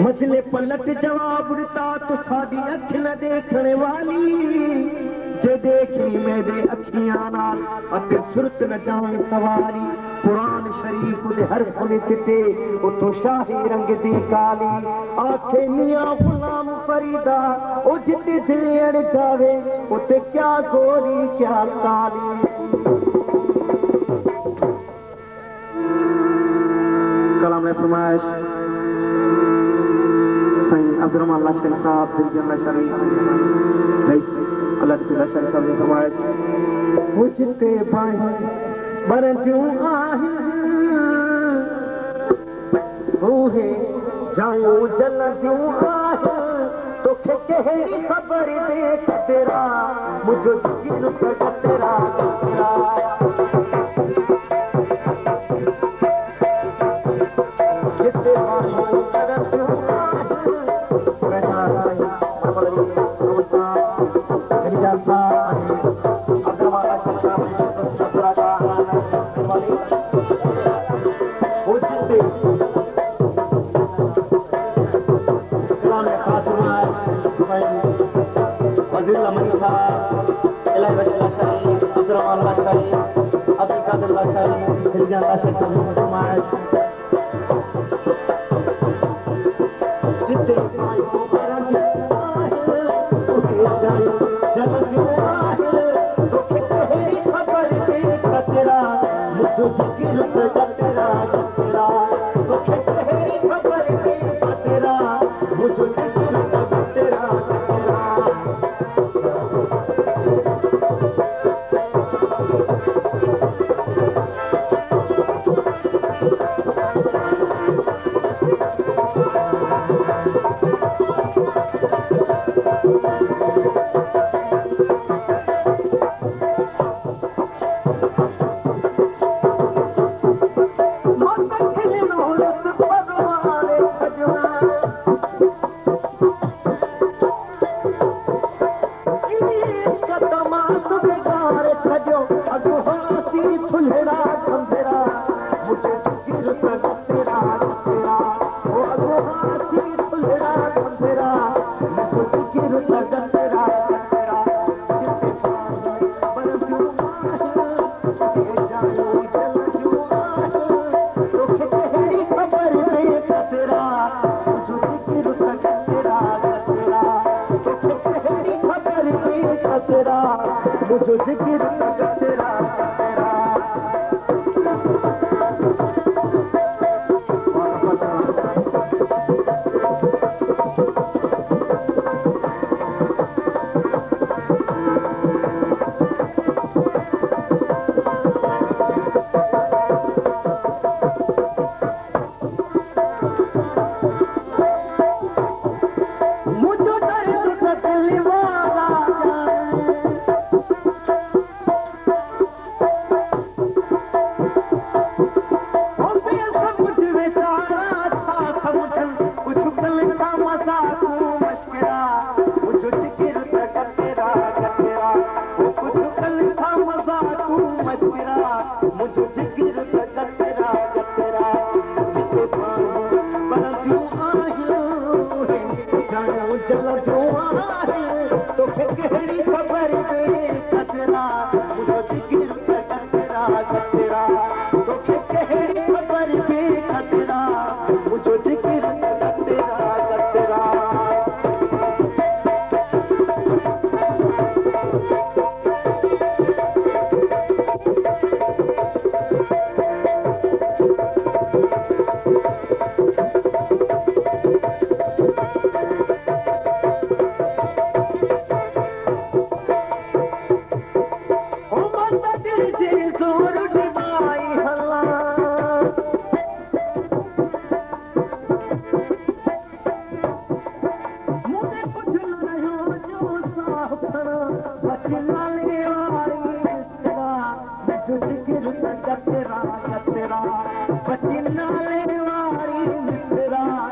मसले पलट जवाब दिता तो साडी अख न देखने वाली जे देखी मेरे अखियां नाल अते सुरत न जान सवारी कुरान शरीफ दे हरफ लिखते उतो शाही रंग दी काली आखे मियां गुलाम फरीदा ओ जिते दिल अड़कावे उते क्या गोरी क्या काली। कलाम ने फरमाइश सईद अब्दुल रहमान लश्करी साहब दिल शरीफ अल्लाह शरीफ साहब ने फरमाइश मुझते बरजूं आहे रूहे जाऊं जलजूं आहे तोखे कहिड़ी खबर दे तेरा मुझो जिक्र तेरा तेरा बची नाले वाली मिसरा